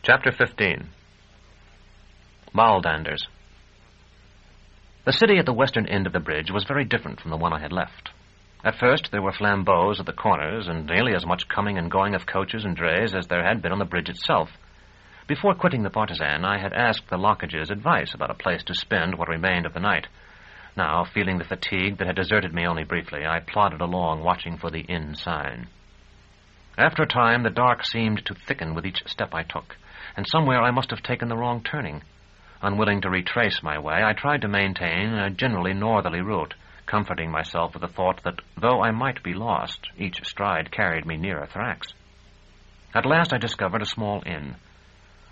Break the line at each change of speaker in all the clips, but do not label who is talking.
Chapter 15. Baldanders. The city at the western end of the bridge was very different from the one I had left. At first there were flambeaux at the corners, and nearly as much coming and going of coaches and drays as there had been on the bridge itself. Before quitting the Partisan, I had asked the Lockages advice about a place to spend what remained of the night. Now, feeling the fatigue that had deserted me only briefly, I plodded along, watching for the inn sign. After a time, the dark seemed to thicken with each step I took, and somewhere I must have taken the wrong turning. Unwilling to retrace my way, I tried to maintain a generally northerly route, comforting myself with the thought that, though I might be lost, each stride carried me nearer Thrax. At last I discovered a small inn.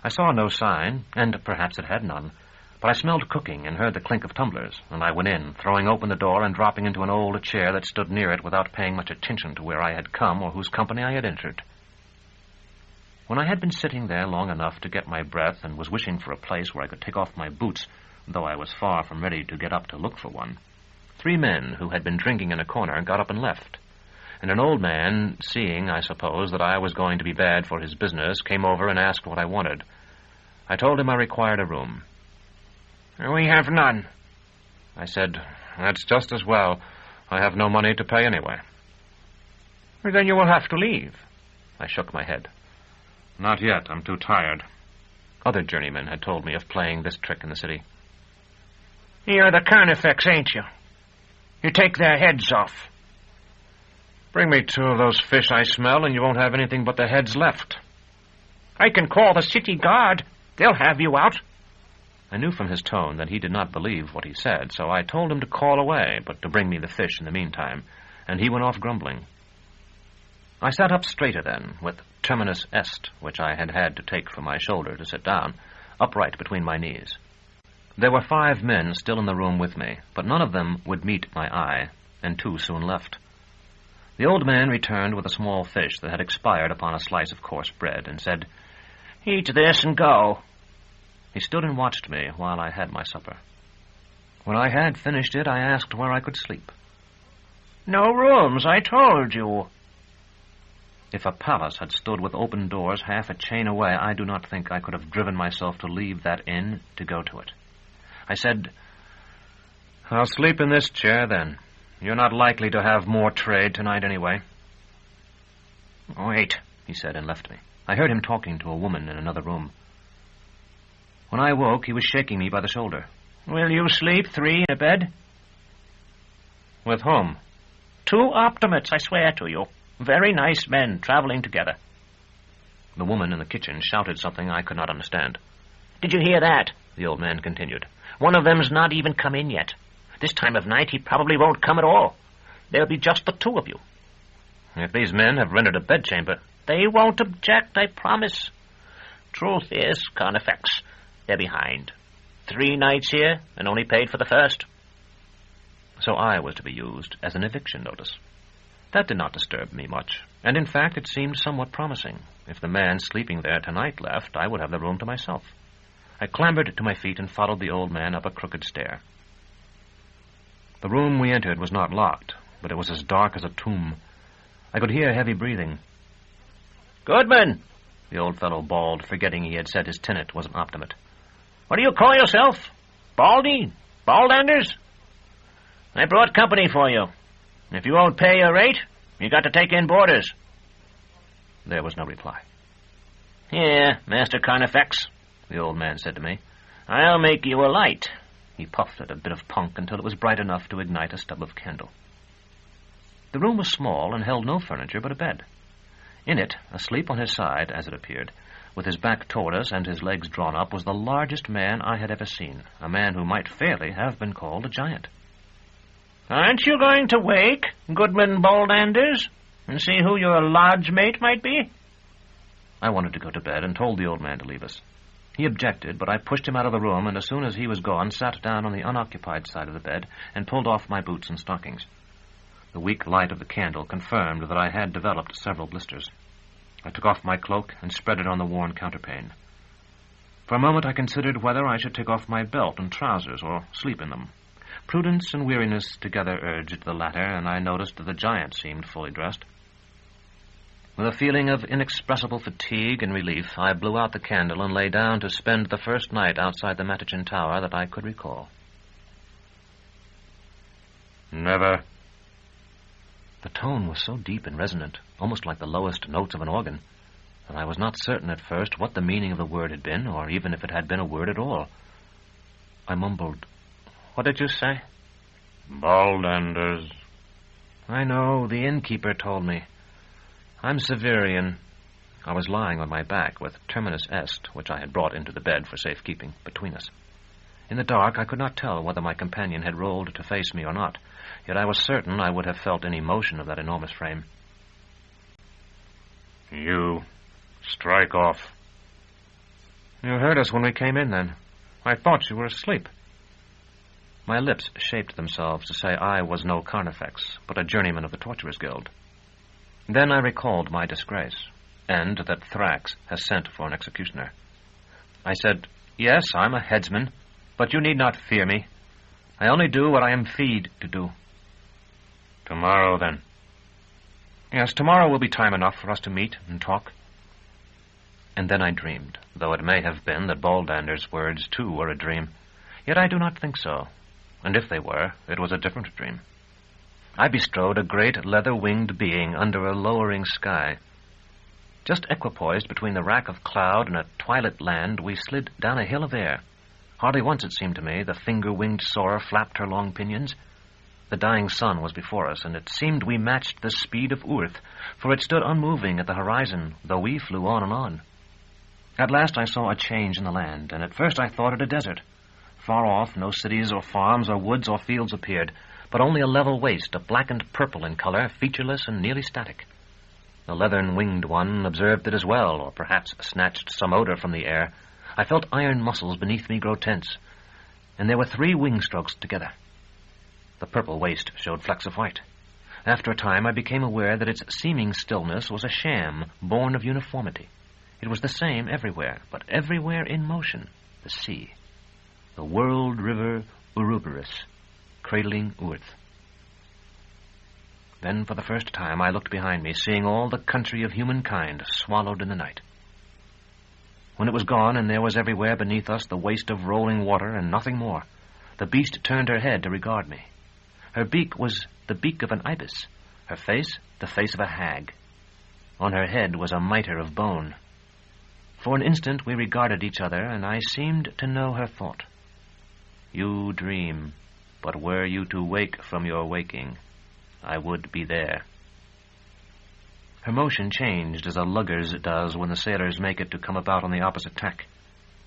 I saw no sign, and perhaps it had none, but I smelled cooking and heard the clink of tumblers, and I went in, throwing open the door and dropping into an old chair that stood near it without paying much attention to where I had come or whose company I had entered. When I had been sitting there long enough to get my breath and was wishing for a place where I could take off my boots, though I was far from ready to get up to look for one, 3 men who had been drinking in a corner got up and left, and an old man, seeing, I suppose, that I was going to be bad for his business, came over and asked what I wanted. I told him I required a room.
"We have none."
I said, "That's just as well. I have no money to pay anyway."
"Then you will have to leave."
I shook my head. "Not yet. I'm too tired." Other journeymen had told me of playing this trick in the city.
"You're the Carnifex, ain't you? You take their heads off."
"Bring me 2 of those fish I smell, and you won't have anything but the heads left."
"I can call the city guard. They'll have you out."
I knew from his tone that he did not believe what he said, so I told him to call away, but to bring me the fish in the meantime, and he went off grumbling. I sat up straighter then, with terminus est, which I had had to take from my shoulder to sit down, upright between my knees. There were 5 men still in the room with me, but none of them would meet my eye, and 2 soon left. The old man returned with a small fish that had expired upon a slice of coarse bread, and said,
"Eat this and go."
He stood and watched me while I had my supper. When I had finished it, I asked where I could sleep.
"No rooms, I told you."
If a palace had stood with open doors half a chain away, I do not think I could have driven myself to leave that inn to go to it. I said, "I'll sleep in this chair, then. You're not likely to have more trade tonight, anyway."
"Wait,"
he said, and left me. I heard him talking to a woman in another room. When I awoke, he was shaking me by the shoulder.
"Will you sleep 3 in a bed?"
"With whom?"
2 optimates, I swear to you. Very nice men traveling together."
The woman in the kitchen shouted something I could not understand.
"Did you hear that?" the old man continued. "One of them's not even come in yet. This time of night he probably won't come at all. There'll be just the 2 of you."
"If these men have rented a bedchamber—"
"They won't object, I promise. Truth is, Carnifex, they're behind. 3 nights here, and only paid for the first."
So I was to be used as an eviction notice. That did not disturb me much, and in fact it seemed somewhat promising. If the man sleeping there tonight left, I would have the room to myself. I clambered to my feet and followed the old man up a crooked stair. The room we entered was not locked, but it was as dark as a tomb. I could hear heavy breathing.
"Goodman,"
the old fellow bawled, forgetting he had said his tenant was an optimate.
"What do you call yourself? Baldy? Baldanders? I brought company for you. If you won't pay your rate, you got to take in boarders."
There was no reply.
"Here, Master Carnifex," the old man said to me. "I'll make you a light."
He puffed at a bit of punk until it was bright enough to ignite a stub of candle. The room was small and held no furniture but a bed. In it, asleep on his side, as it appeared, with his back toward us and his legs drawn up, was the largest man I had ever seen, a man who might fairly have been called a giant.
"Aren't you going to wake, Goodman Baldanders, and see who your lodge mate might be?"
I wanted to go to bed and told the old man to leave us. He objected, but I pushed him out of the room, and as soon as he was gone, sat down on the unoccupied side of the bed and pulled off my boots and stockings. The weak light of the candle confirmed that I had developed several blisters. I took off my cloak and spread it on the worn counterpane. For a moment I considered whether I should take off my belt and trousers or sleep in them. Prudence and weariness together urged the latter, and I noticed that the giant seemed fully dressed. With a feeling of inexpressible fatigue and relief, I blew out the candle and lay down to spend the first night outside the Mettingen Tower that I could recall.
Never.
The tone was so deep and resonant, almost like the lowest notes of an organ, that I was not certain at first what the meaning of the word had been, or even if it had been a word at all. I mumbled, "What did you say?"
Bald Anders.
"I know, the innkeeper told me. I'm Severian." I was lying on my back with Terminus Est, which I had brought into the bed for safekeeping, between us. In the dark, I could not tell whether my companion had rolled to face me or not, yet I was certain I would have felt any motion of that enormous frame.
You strike off.
"You heard us when we came in, then. I thought you were asleep." My lips shaped themselves to say I was no Carnifex, but a journeyman of the Torturers' Guild. Then I recalled my disgrace, and that Thrax has sent for an executioner. I said, "Yes, I'm a headsman, but you need not fear me. I only do what I am feed to do."
Tomorrow, then.
"Yes, tomorrow will be time enough for us to meet and talk." And then I dreamed, though it may have been that Bald Anders' words, too, were a dream. Yet I do not think so, and if they were, it was a different dream. I bestrode a great leather-winged being under a lowering sky. Just equipoised between the rack of cloud and a twilit land, we slid down a hill of air. Hardly once, it seemed to me, the finger-winged soarer flapped her long pinions. The dying sun was before us, and it seemed we matched the speed of Earth, for it stood unmoving at the horizon, though we flew on and on. At last I saw a change in the land, and at first I thought it a desert. Far off, no cities or farms or woods or fields appeared, but only a level waste, a blackened purple in color, featureless and nearly static. The leathern-winged one observed it as well, or perhaps snatched some odor from the air. I felt iron muscles beneath me grow tense, and there were 3 wing strokes together. The purple waste showed flecks of white. After a time, I became aware that its seeming stillness was a sham born of uniformity. It was the same everywhere, but everywhere in motion, the sea. The world river Ouroboros, cradling Earth. Then, for the first time, I looked behind me, seeing all the country of humankind swallowed in the night. When it was gone, and there was everywhere beneath us the waste of rolling water and nothing more, the beast turned her head to regard me. Her beak was the beak of an ibis, her face the face of a hag. On her head was a mitre of bone. For an instant we regarded each other, and I seemed to know her thought. "You dream, but were you to wake from your waking, I would be there." Her motion changed as a lugger's does when the sailors make it to come about on the opposite tack.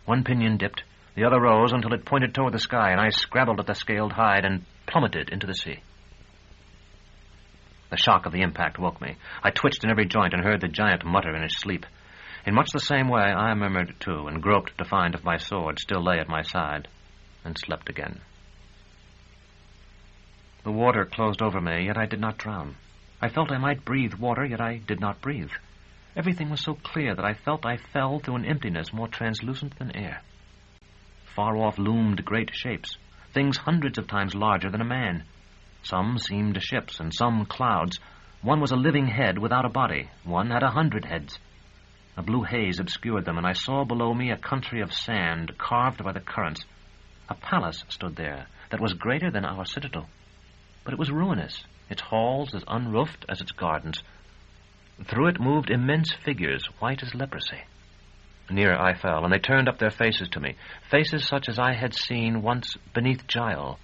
One pinion dipped, the other rose until it pointed toward the sky, and I scrabbled at the scaled hide and plummeted into the sea. The shock of the impact woke me. I twitched in every joint and heard the giant mutter in his sleep. In much the same way, I murmured too, and groped to find if my sword still lay at my side, and slept again. The water closed over me, yet I did not drown. I felt I might breathe water, yet I did not breathe. Everything was so clear that I felt I fell through an emptiness more translucent than air. Far off loomed great shapes, things hundreds of times larger than a man. Some seemed ships, and some clouds. One was a living head without a body. One had 100 heads. A blue haze obscured them, and I saw below me a country of sand carved by the currents. A palace stood there that was greater than our citadel. But it was ruinous, its halls as unroofed as its gardens. Through it moved immense figures, white as leprosy. Nearer I fell, and they turned up their faces to me, faces such as I had seen once beneath Gial.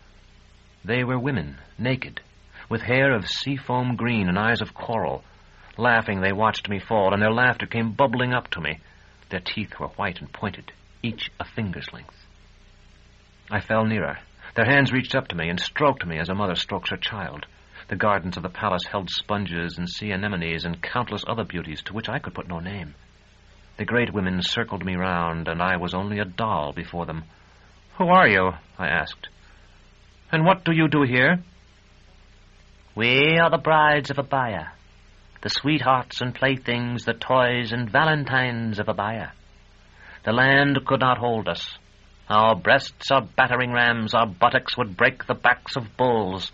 They were women, naked, with hair of sea-foam green and eyes of coral. Laughing, they watched me fall, and their laughter came bubbling up to me. Their teeth were white and pointed, each a finger's length. I fell nearer. Their hands reached up to me and stroked me as a mother strokes her child. The gardens of the palace held sponges and sea anemones and countless other beauties to which I could put no name. The great women circled me round, and I was only a doll before them. "Who are you?" I asked. "And what do you do here?"
"We are the brides of Abaya, the sweethearts and playthings, the toys and valentines of Abaya. The land could not hold us. Our breasts are battering rams, our buttocks would break the backs of bulls.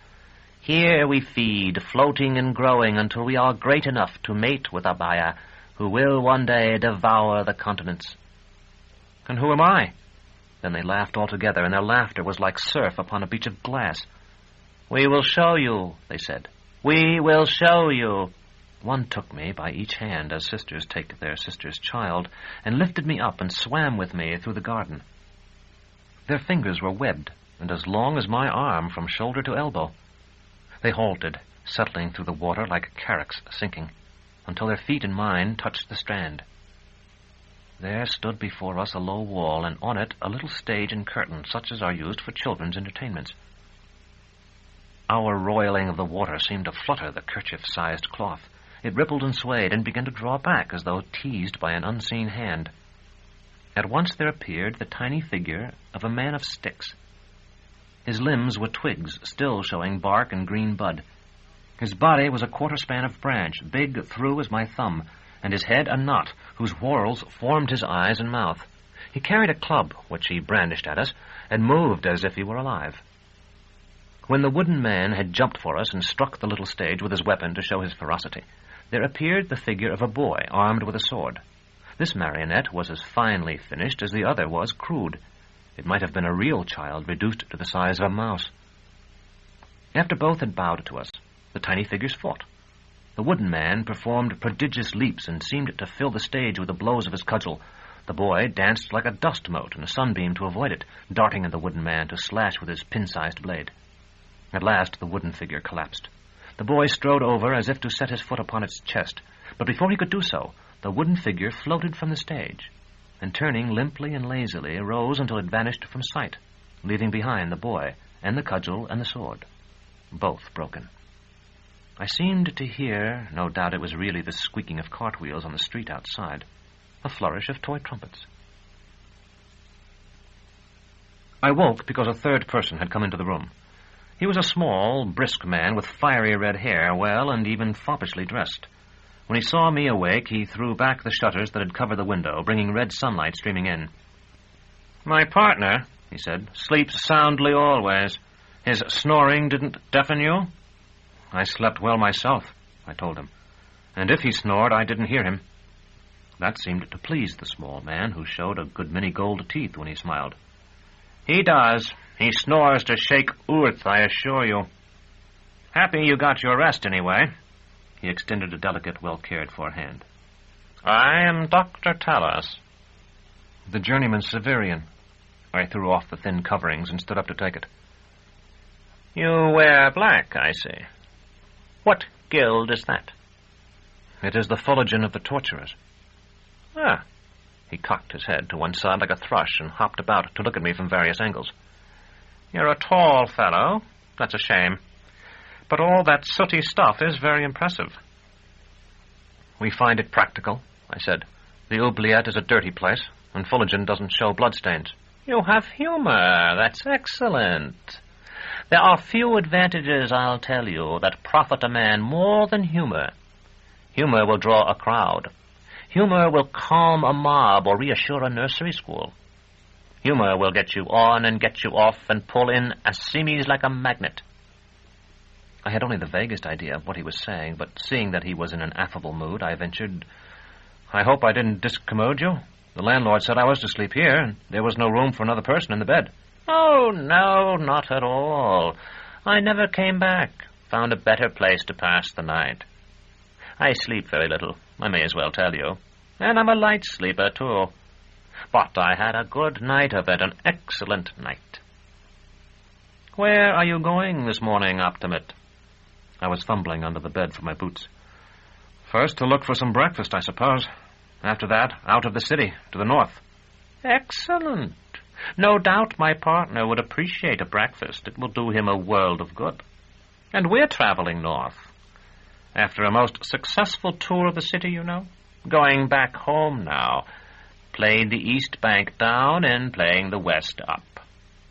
Here we feed, floating and growing until we are great enough to mate with Abaya, who will one day devour the continents."
"And who am I?" Then they laughed all together, and their laughter was like surf upon a beach of glass.
"We will show you," they said. "We will show you."
One took me by each hand, as sisters take their sister's child, and lifted me up and swam with me through the garden. Their fingers were webbed, and as long as my arm from shoulder to elbow. They halted, settling through the water like carracks sinking, until their feet and mine touched the strand. There stood before us a low wall, and on it a little stage and curtain, such as are used for children's entertainments. Our roiling of the water seemed to flutter the kerchief-sized cloth. It rippled and swayed and began to draw back as though teased by an unseen hand. At once there appeared the tiny figure of a man of sticks. His limbs were twigs, still showing bark and green bud. His body was a quarter span of branch, big through as my thumb, and his head a knot, whose whorls formed his eyes and mouth. He carried a club, which he brandished at us, and moved as if he were alive. When the wooden man had jumped for us and struck the little stage with his weapon to show his ferocity, there appeared the figure of a boy armed with a sword. This marionette was as finely finished as the other was crude. It might have been a real child reduced to the size of a mouse. After both had bowed to us, the tiny figures fought. The wooden man performed prodigious leaps and seemed to fill the stage with the blows of his cudgel. The boy danced like a dust mote in a sunbeam to avoid it, darting at the wooden man to slash with his pin-sized blade. At last the wooden figure collapsed. The boy strode over as if to set his foot upon its chest, but before he could do so, the wooden figure floated from the stage, and turning limply and lazily, rose until it vanished from sight, leaving behind the boy and the cudgel and the sword, both broken. I seemed to hear, no doubt it was really the squeaking of cartwheels on the street outside, a flourish of toy trumpets. I woke because a third person had come into the room. He was a small, brisk man with fiery red hair, well and even foppishly dressed. When he saw me awake, he threw back the shutters that had covered the window, bringing red sunlight streaming in. "My partner," he said, "sleeps soundly always. His snoring didn't deafen you?" "I slept well myself," I told him, "and if he snored, I didn't hear him." That seemed to please the small man, who showed a good many gold teeth when he smiled. "He does. He snores to shake earth, I assure you. Happy you got your rest, anyway." He extended a delicate, well-cared-for hand. "I am Dr. Tallis." "The journeyman Severian." I threw off the thin coverings and stood up to take it. "You wear black, I see. What guild is that?" "It is the Fullerton of the Torturers." "Ah." He cocked his head to one side like a thrush and hopped about to look at me from various angles. "You're a tall fellow. That's a shame. But all that sooty stuff is very impressive." "We find it practical," I said. "The oubliette is a dirty place, and Fullerton doesn't show bloodstains." "You have humor. That's excellent. There are few advantages, I'll tell you, that profit a man more than humor. Humor will draw a crowd. Humor will calm a mob or reassure a nursery school. Humor will get you on and get you off and pull in Asimis like a magnet." I had only the vaguest idea of what he was saying, but seeing that he was in an affable mood, I ventured, "I hope I didn't discommode you. The landlord said I was to sleep here, and there was no room for another person in the bed." "Oh, no, not at all. I never came back. Found a better place to pass the night. I sleep very little, I may as well tell you. And I'm a light sleeper, too. But I had a good night of it, an excellent night." "Where are you going this morning, Optimate?" I was fumbling under the bed for my boots. "First to look for some breakfast, I suppose. After that, out of the city, to the north." "Excellent. No doubt my partner would appreciate a breakfast. It will do him a world of good. And we're traveling north. After a most successful tour of the city, you know. Going back home now. Played the East Bank down and playing the West up.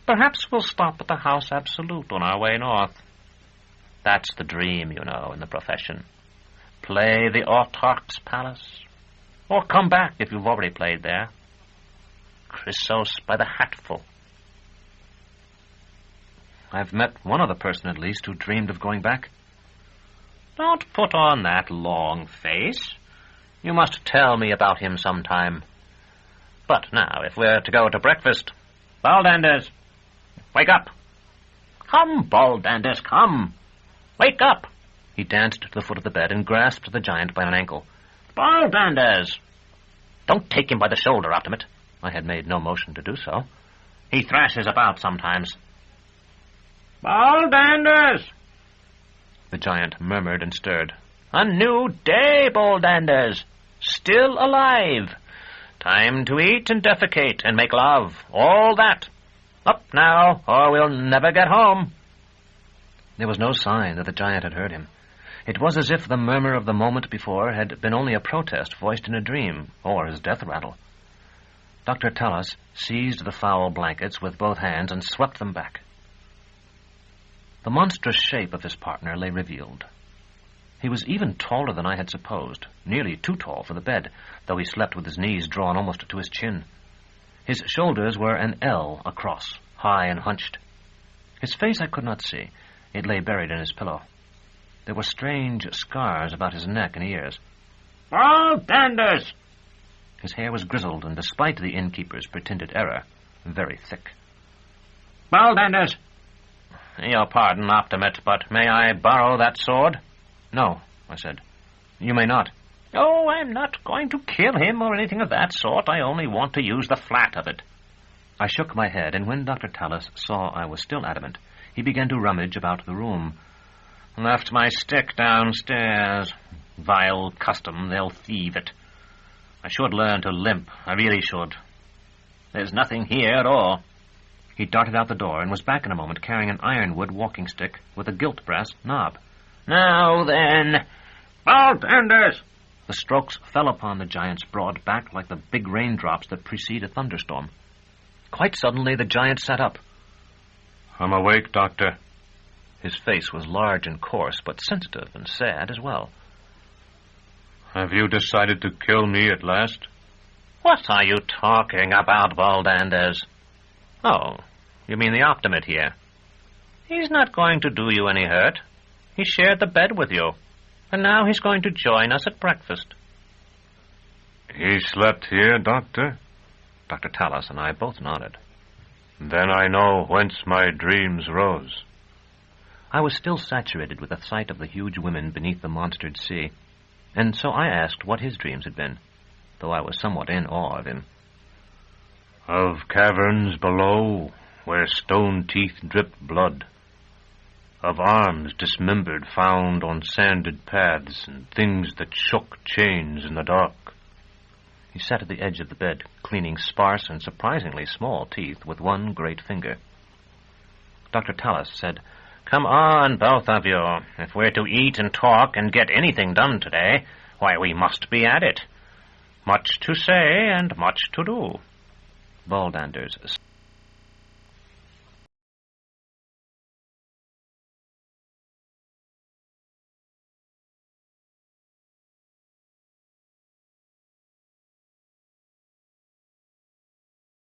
Perhaps we'll stop at the House Absolute on our way north. That's the dream, you know, in the profession. Play the Autarch's Palace. Or come back if you've already played there. Chrysos by the hatful." I've met one other person, at least, who dreamed of going back.
Don't put on that long face. You must tell me about him sometime. But now, if we're to go to breakfast... Baldanders, wake up. Come, Baldanders, come. Wake up.
He danced to the foot of the bed and grasped the giant by an ankle.
Baldanders! Don't take him by the shoulder, Optimate.
I had made no motion to do so.
He thrashes about sometimes. Baldanders!
The giant murmured and stirred.
A new day, Baldanders. Still alive. Time to eat and defecate and make love. All that. Up now, or we'll never get home.
There was no sign that the giant had heard him. It was as if the murmur of the moment before had been only a protest voiced in a dream, or his death rattle. Dr. Tallis seized the foul blankets with both hands and swept them back. The monstrous shape of his partner lay revealed. He was even taller than I had supposed, nearly too tall for the bed, though he slept with his knees drawn almost to his chin. His shoulders were an L across, high and hunched. His face I could not see. It lay buried in his pillow. There were strange scars about his neck and ears.
Baldanders!
His hair was grizzled, and despite the innkeeper's pretended error, very thick.
Baldanders! Your pardon, Optimate, but may I borrow that sword?
No, I said. You may not.
Oh, I'm not going to kill him or anything of that sort. I only want to use the flat of it.
I shook my head, and when Dr. Tallis saw I was still adamant, he began to rummage about the room.
Left my stick downstairs. Vile custom, they'll thieve it. I should learn to limp, I really should. There's nothing here at all.
He darted out the door and was back in a moment carrying an ironwood walking stick with a gilt brass knob.
Now then, Baldanders!
The strokes fell upon the giant's broad back like the big raindrops that precede a thunderstorm. Quite suddenly, the giant sat up.
I'm awake, Doctor.
His face was large and coarse, but sensitive and sad as well.
Have you decided to kill me at last?
What are you talking about, Baldanders? Oh, you mean the Optimate here. He's not going to do you any hurt. He shared the bed with you, and now he's going to join us at breakfast.
He slept here, Doctor?
Dr. Tallis and I both nodded.
Then I know whence my dreams rose.
I was still saturated with the sight of the huge women beneath the monstered sea, and so I asked what his dreams had been, though I was somewhat in awe of him.
Of caverns below, where stone teeth dripped blood. Of arms dismembered found on sanded paths, and things that shook chains in the dark.
He sat at the edge of the bed, cleaning sparse and surprisingly small teeth with one great finger. Dr. Tallis said, "Come on, both of you. If we're to eat and talk and get anything done today, why, we must be at it. Much to say and much to do." Baldanders